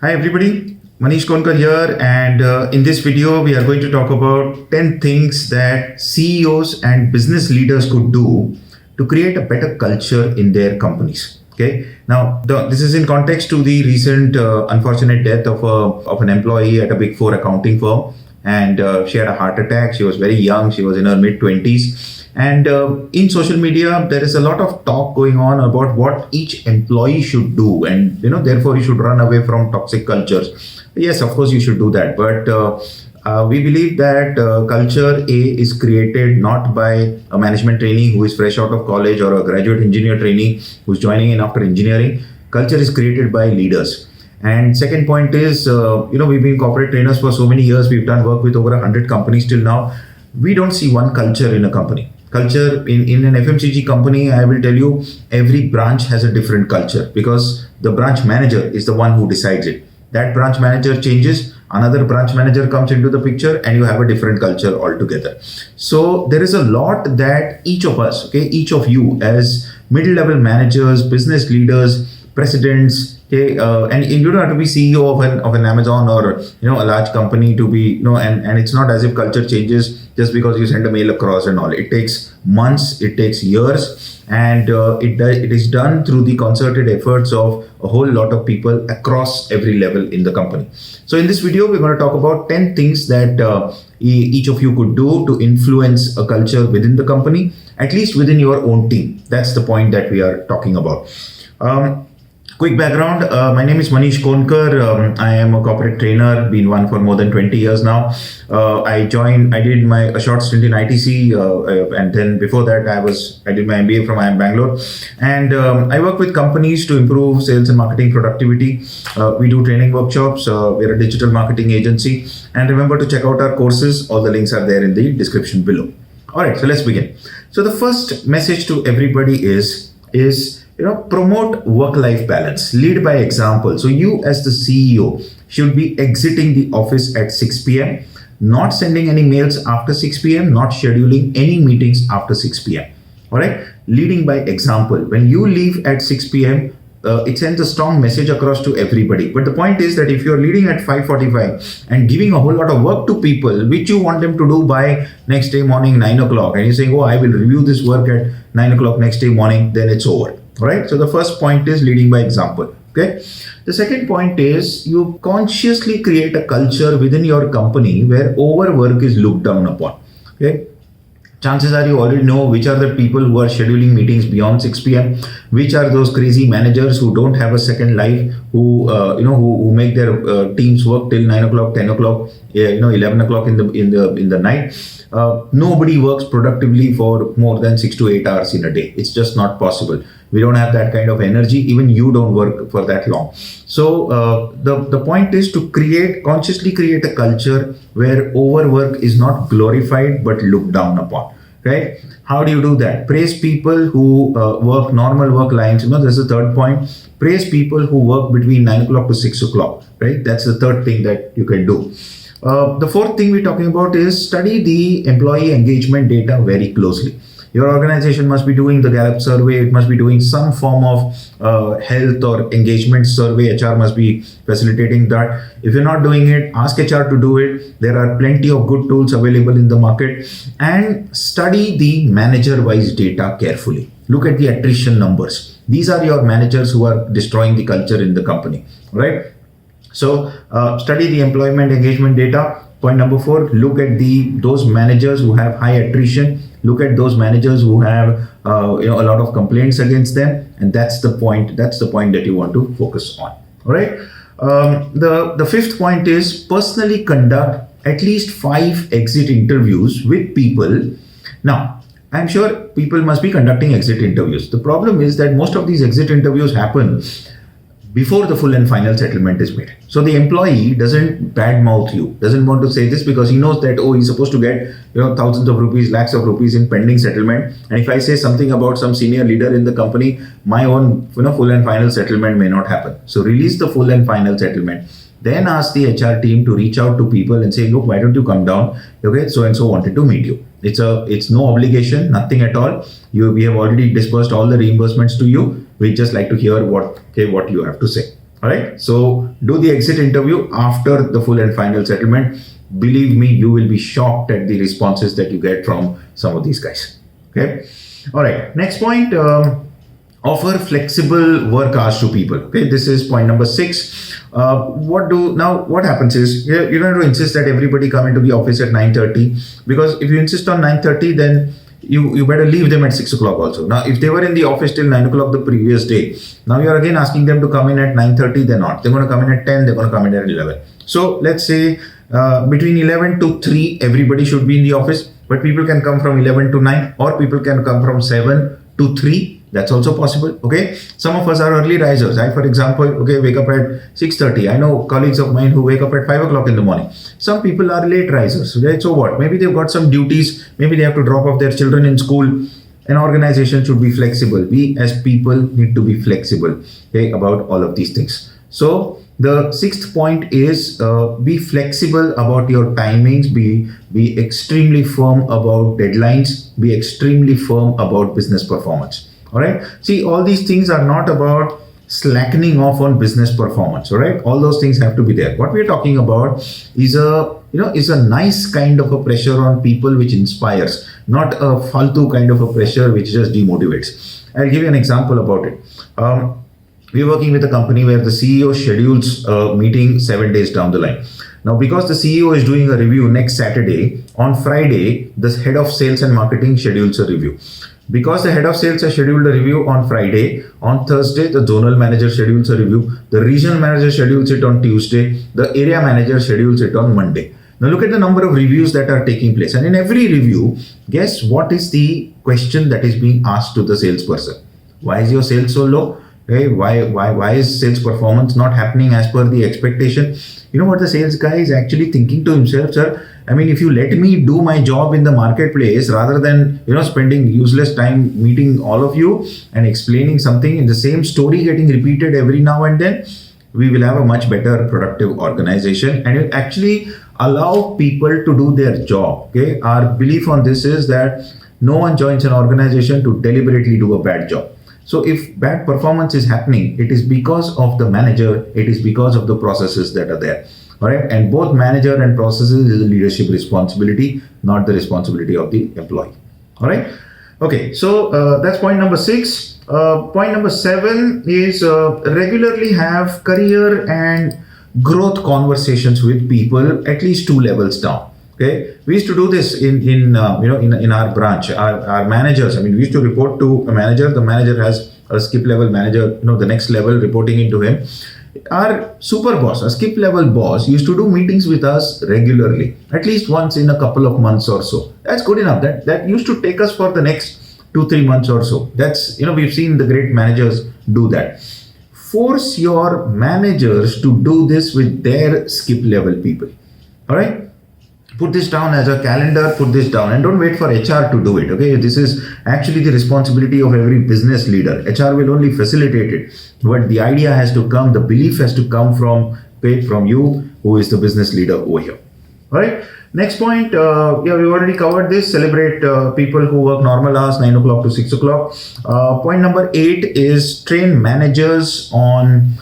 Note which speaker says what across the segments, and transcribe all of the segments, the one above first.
Speaker 1: Hi everybody, Maneesh Konkar here, and in this video we are going to talk about 10 things that CEOs and business leaders could do to create a better culture in their companies. Okay, now this is in context to the recent unfortunate death of an employee at a big four accounting firm, and she had a heart attack. She was very young, she was in her mid-20s. And in social media, there is a lot of talk going on about what each employee should do, and therefore you should run away from toxic cultures. Yes, of course you should do that, but we believe that culture A is created not by a management trainee who is fresh out of college or a graduate engineer trainee who's joining in after engineering. Culture is created by leaders. And second point is, we've been corporate trainers for so many years. We've done work with over 100 companies till now. We don't see one culture in a company. Culture in an FMCG company, I will tell you, every branch has a different culture because the branch manager is the one who decides it. That branch manager changes, another branch manager comes into the picture, and you have a different culture altogether. So there is a lot that each of us, each of you as middle-level managers, business leaders, presidents, and you don't have to be CEO of an Amazon or a large company to be and it's not as if culture changes just because you send a mail across and all. It takes months, it takes years, and it is done through the concerted efforts of a whole lot of people across every level in the company. So in this video, we're going to talk about 10 things that each of you could do to influence a culture within the company, at least within your own team. That's the point that we are talking about. Quick background, my name is Maneesh Konkar. I am a corporate trainer, been one for more than 20 years now. I did a short stint in ITC, and then before that I did my MBA from IIM Bangalore. And I work with companies to improve sales and marketing productivity. We do training workshops. We're a digital marketing agency. And remember to check out our courses. All the links are there in the description below. All right, so let's begin. So the first message to everybody is promote work-life balance, lead by example. So you as the CEO should be exiting the office at 6 p.m., not sending any mails after 6 p.m., not scheduling any meetings after 6 p.m. All right, leading by example. When you leave at 6 p.m., it sends a strong message across to everybody. But the point is that if you're leading at 5:45 and giving a whole lot of work to people, which you want them to do by next day morning, 9 o'clock, and you're saying, I will review this work at 9 o'clock next day morning, then it's over. All right. So the first point is leading by example. Okay. The second point is you consciously create a culture within your company where overwork is looked down upon. Okay. Chances are you already know which are the people who are scheduling meetings beyond 6 p.m. Which are those crazy managers who don't have a second life, who make their teams work till 9 o'clock, 10 o'clock, 11 o'clock in the night. Nobody works productively for more than 6 to 8 hours in a day. It's just not possible. We don't have that kind of energy. Even you don't work for that long. So the point is to consciously create a culture where overwork is not glorified but looked down upon. Right? How do you do that? Praise people who work normal work lines. There's the third point. Praise people who work between 9 o'clock to 6 o'clock. Right? That's the third thing that you can do. The fourth thing we're talking about is study the employee engagement data very closely. Your organization must be doing the Gallup survey. It must be doing some form of health or engagement survey. HR must be facilitating that. If you're not doing it, ask HR to do it. There are plenty of good tools available in the market. And study the manager-wise data carefully. Look at the attrition numbers. These are your managers who are destroying the culture in the company, right? So study the employment engagement data. Point number 4, look at those managers who have high attrition. Look at those managers who have a lot of complaints against them, and that's the point. That's the point that you want to focus on. All right. The fifth point is personally conduct at least 5 exit interviews with people. Now, I'm sure people must be conducting exit interviews. The problem is that most of these exit interviews happen before the full and final settlement is made. So the employee doesn't badmouth you, doesn't want to say this because he knows that, he's supposed to get, thousands of rupees, lakhs of rupees in pending settlement. And if I say something about some senior leader in the company, my own, full and final settlement may not happen. So release the full and final settlement. Then ask the HR team to reach out to people and say, look, why don't you come down? Okay, so and so wanted to meet you. It's no obligation, nothing at all. We have already disbursed all the reimbursements to you. We just like to hear what you have to say. All right. So do the exit interview after the full and final settlement. Believe me, you will be shocked at the responses that you get from some of these guys. Okay. All right. Next point. Offer flexible work hours to people. Okay, this is point number 6. What happens is you don't have to insist that everybody come into the office at 9:30, because if you insist on 9:30, then you better leave them at 6 o'clock also. Now, if they were in the office till 9 o'clock the previous day, now you're again asking them to come in at 9:30. They're not. They're going to come in at 10. They're going to come in at 11. So let's say between 11 to 3, everybody should be in the office, but people can come from 11 to 9, or people can come from 7 to 3. That's also possible. Okay. Some of us are early risers. I, for example, wake up at 6:30. I know colleagues of mine who wake up at 5 o'clock in the morning. Some people are late risers. Right? So what? Maybe they've got some duties. Maybe they have to drop off their children in school. An organization should be flexible. We as people need to be flexible, about all of these things. So the 6th point is be flexible about your timings. Be extremely firm about deadlines. Be extremely firm about business performance. All right. See, all these things are not about slackening off on business performance. All right. All those things have to be there. What we're talking about is a nice kind of a pressure on people which inspires, not a faltu kind of a pressure which just demotivates. I'll give you an example about it. We're working with a company where the CEO schedules a meeting 7 days down the line. Now, because the CEO is doing a review next Saturday, on Friday, the head of sales and marketing schedules a review. Because the head of sales has scheduled a review on Friday, on Thursday, the zonal manager schedules a review, the regional manager schedules it on Tuesday, the area manager schedules it on Monday. Now look at the number of reviews that are taking place. And in every review, guess what is the question that is being asked to the salesperson? Why is your sales so low? Okay, why is sales performance not happening as per the expectation? You know what the sales guy is actually thinking to himself, sir? I mean, if you let me do my job in the marketplace rather than, spending useless time meeting all of you and explaining something in the same story getting repeated every now and then, we will have a much better productive organization, and it actually allow people to do their job. Okay, our belief on this is that no one joins an organization to deliberately do a bad job. So if bad performance is happening, it is because of the manager, it is because of the processes that are there. All right. And both manager and processes is a leadership responsibility, not the responsibility of the employee. All right. Okay. So that's point number 6. Point number 7 is regularly have career and growth conversations with people at least 2 levels down. Okay, we used to do this in our branch. Our managers. I mean, we used to report to a manager. The manager has a skip level manager. The next level reporting into him. Our super boss, a skip level boss, used to do meetings with us regularly, at least once in a couple of months or so. That's good enough. That used to take us for the next 2-3 months or so. That's we've seen the great managers do that. Force your managers to do this with their skip level people. All right. Put this down as a calendar, put this down, and don't wait for HR to do it. Okay, this is actually the responsibility of every business leader. HR will only facilitate it, but the idea has to come, the belief has to come from you, who is the business leader over here. All right. Next point, we've already covered this. Celebrate people who work normal hours, 9 o'clock to 6 o'clock. Point number 8 is train managers on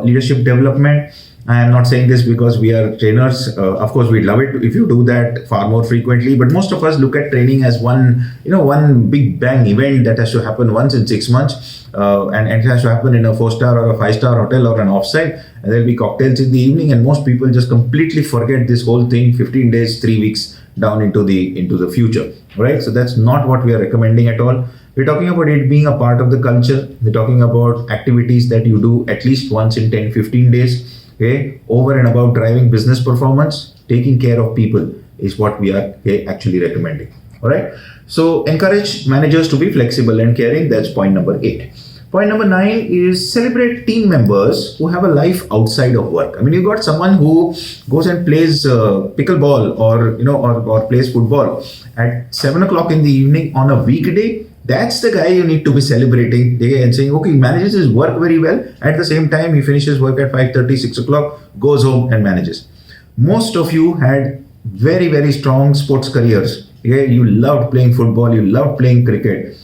Speaker 1: leadership development. I am not saying this because we are trainers. Of course, we'd love it if you do that far more frequently. But most of us look at training as one big bang event that has to happen once in 6 months, and it has to happen in a 4-star or a 5-star hotel or an offsite. And there'll be cocktails in the evening, and most people just completely forget this whole thing. 15 days, 3 weeks down into the future, right? So that's not what we are recommending at all. We're talking about it being a part of the culture. We're talking about activities that you do at least once in 10-15 days. Okay, over and above driving business performance, taking care of people is what we are actually recommending. All right. So encourage managers to be flexible and caring. That's point number 8. Point number 9 is celebrate team members who have a life outside of work. I mean, you got someone who goes and plays pickleball or plays football at 7 o'clock in the evening on a weekday. That's the guy you need to be celebrating and saying, okay, he manages his work very well. At the same time, he finishes work at 5:30, 6 o'clock, goes home and manages. Most of you had very, very strong sports careers. You loved playing football, you loved playing cricket.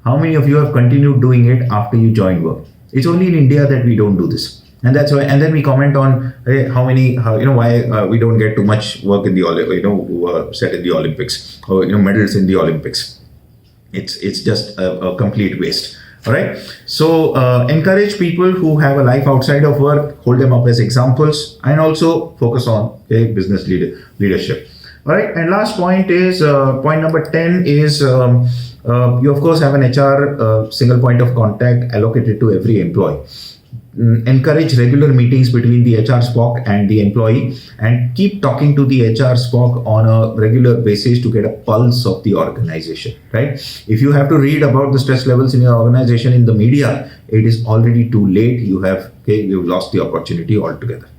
Speaker 1: How many of you have continued doing it after you joined work? It's only in India that we don't do this. And that's why, and then we comment on, hey, why we don't get too much work in the set in the Olympics, or medals in the Olympics. It's just a complete waste. All right. So encourage people who have a life outside of work, hold them up as examples, and also focus on business leadership. All right. And last point is point number 10 is you of course have an HR single point of contact allocated to every employee. Encourage regular meetings between the HR SPOC and the employee, and keep talking to the HR SPOC on a regular basis to get a pulse of the organization, right? If you have to read about the stress levels in your organization in the media, it is already too late. You've lost the opportunity altogether.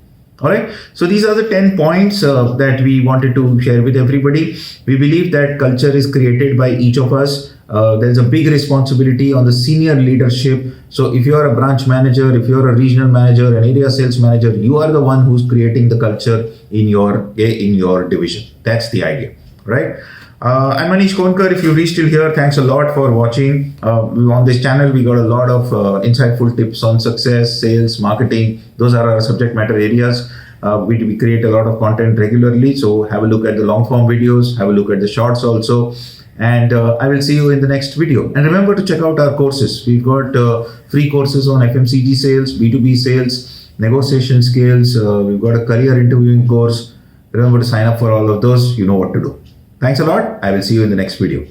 Speaker 1: All right. So these are the 10 points that we wanted to share with everybody. We believe that culture is created by each of us. There's a big responsibility on the senior leadership. So if you're a branch manager, if you're a regional manager, an area sales manager, you are the one who's creating the culture in your division. That's the idea, right? I'm Maneesh Konkar. If you reached till here, thanks a lot for watching. On this channel, we got a lot of insightful tips on success, sales, marketing. Those are our subject matter areas. We create a lot of content regularly. So have a look at the long form videos, have a look at the shorts also. And I will see you in the next video. And remember to check out our courses. We've got free courses on FMCG sales, B2B sales, negotiation skills. We've got a career interviewing course. Remember to sign up for all of those. You know what to do. Thanks a lot. I will see you in the next video.